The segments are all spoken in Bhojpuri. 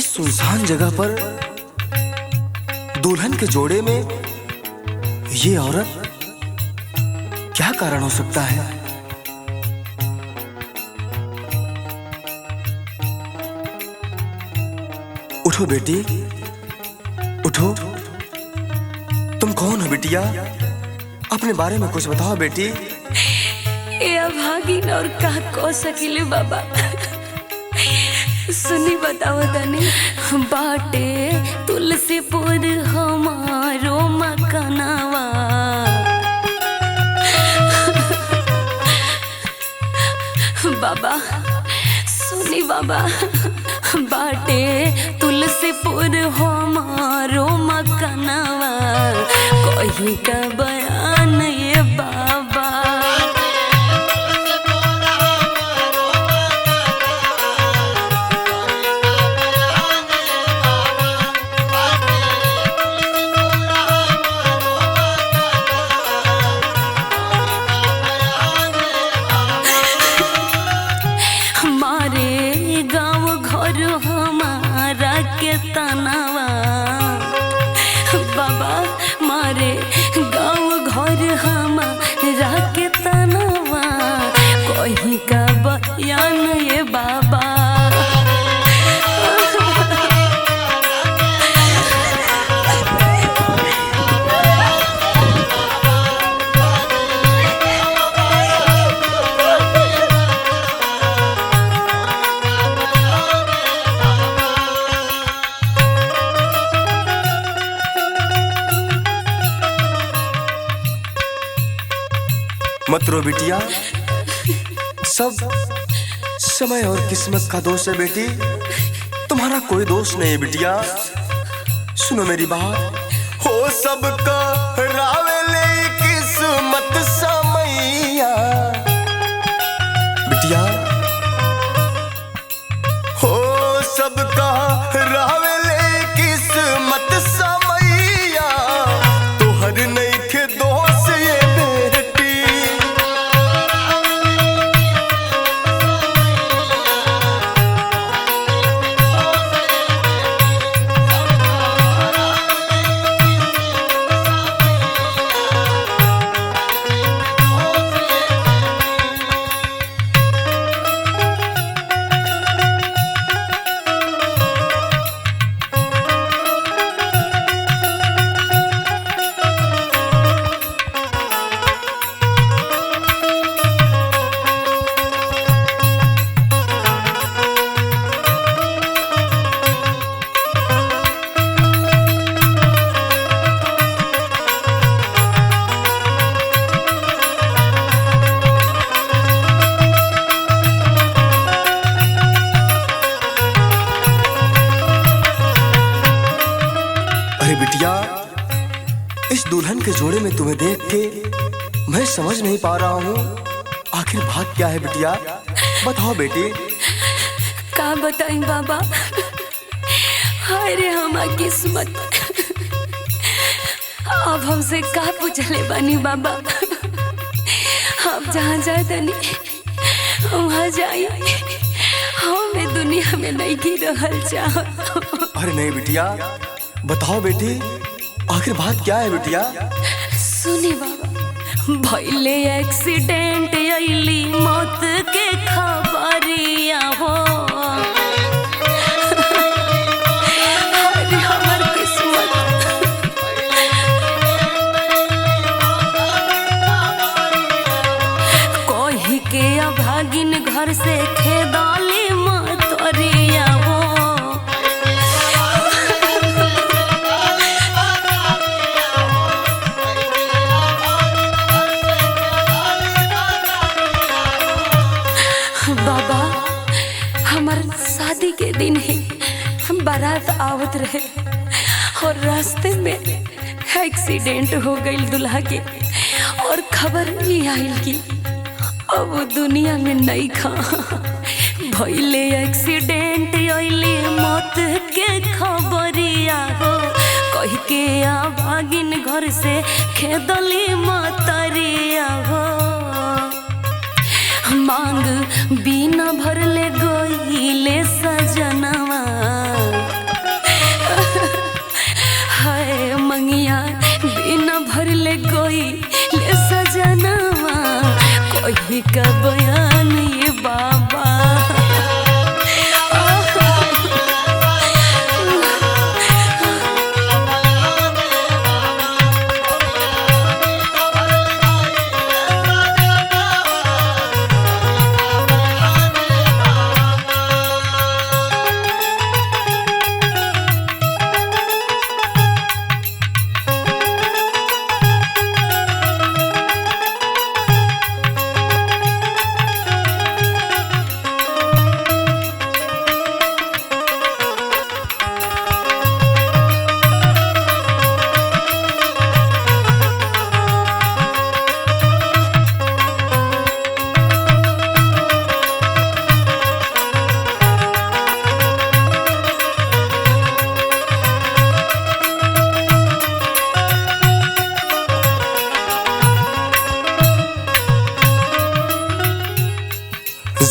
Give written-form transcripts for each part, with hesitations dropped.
इस सुनसान जगह पर दुल्हन के जोड़े में ये औरत क्या कारण हो सकता है? उठो बेटी, उठो। तुम कौन हो बिटिया? अपने बारे में कुछ बताओ बेटी। ए अभागिन और का कह सकिले बाबा। सुनी बताओ तनी। बाटे तुलसीपुर हमारो मकनवा, बाबा सुनी बाबा। बाटे तुलसीपुर हमारो मकनवा, कहीं का बयान ये बाबा। के तनावा बाबा, मारे गाँव घर हमारा के तनावा, कहीं का बयान ये बाबा। मत रो बिटिया, सब समय और किस्मत का दोष है बेटी, तुम्हारा कोई दोष नहीं है बिटिया। सुनो मेरी बात। हो सबका रावेले किस्मत समैया बिटिया, हो सबका रावेले किस्मत समैया, तोहर नहीं के दोष ये बिटिया। इस दुल्हन के जोड़े में तुम्हें देख के मैं समझ नहीं पा रहा हूँ, आखिर बात क्या है बिटिया? बताओ बेटी। का बताई बाबा, हाय रे हमार किस्मत। अब हमसे का पूछले बानी बाबा। अब जहाँ जाए तनी वहाँ जाई, हमें दुनिया में नहीं गिर रहल चाह। अरे नहीं बिटिया, बताओ बेटी, आखिर बात क्या है बिटिया? सुनी बाबा, भइले एक्सीडेंट आइली मौत के खबरिया हो। अरे हमर किस्मत। कही के अभागिन घर से खेदाली मतरिया हो। बाबा, हमारे शादी के दिन ही हम बारात आवत रहे और रास्ते में एक्सीडेंट हो गई दुल्हा के, और खबर ये आइल कि अब दुनिया में नहीं खा। भइले एक्सीडेंट आइले मौत के खबरिया हो। कह के अभागिन घर से खेदली मतरिया हो। मांग बिना भरले गईले सजनवा,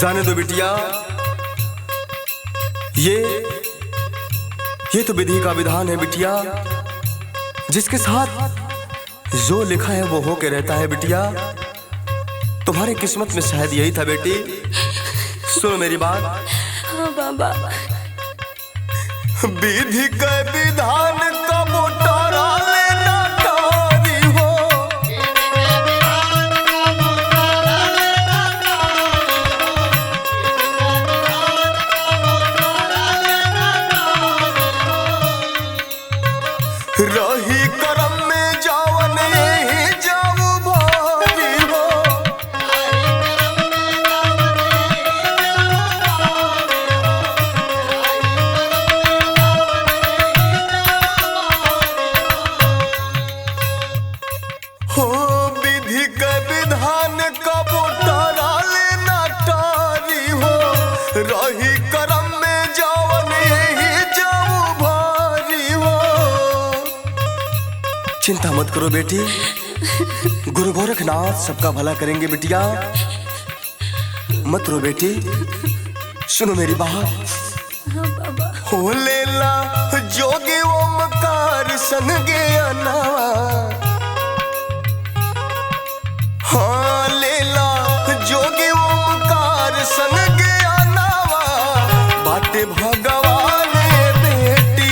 जाने दो बिटिया, ये तो विधि का विधान है बिटिया। जिसके साथ जो लिखा है वो हो के रहता है बिटिया। तुम्हारे किस्मत में शायद यही था बेटी। सुनो मेरी बात। हाँ बाबा। विधि का विधान का मोटारा लेना तारी हो। रही करम में जावन यही जाऊ भारी हो। हो विधि का विधान का मोटारा लेना तारी हो। रही करम में जावन यही जाऊ भारी हो। चिंता मत करो बेटी, गुरु गोरखनाथ सबका भला करेंगे बिटिया। मत रो बेटी, सुनो मेरी बात। हाँ बाबा। हो लेला जोगी ओमकार संग अनावा। हाँ लेला जोगी ओमकार संग अनावा। बाटे भगवान बेटी।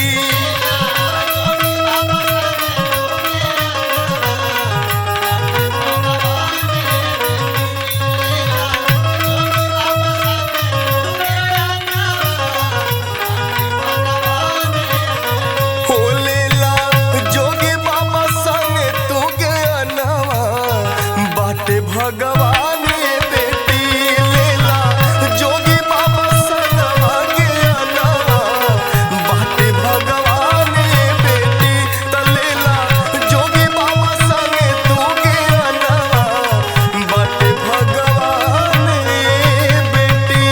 भगवान बेटी लेला जोगी बाबा सनवा के अलावा। बाटे भगवान बेटी त लेला जोगी बाबा संगे तू के अलावा। बाटे भगवान बेटी।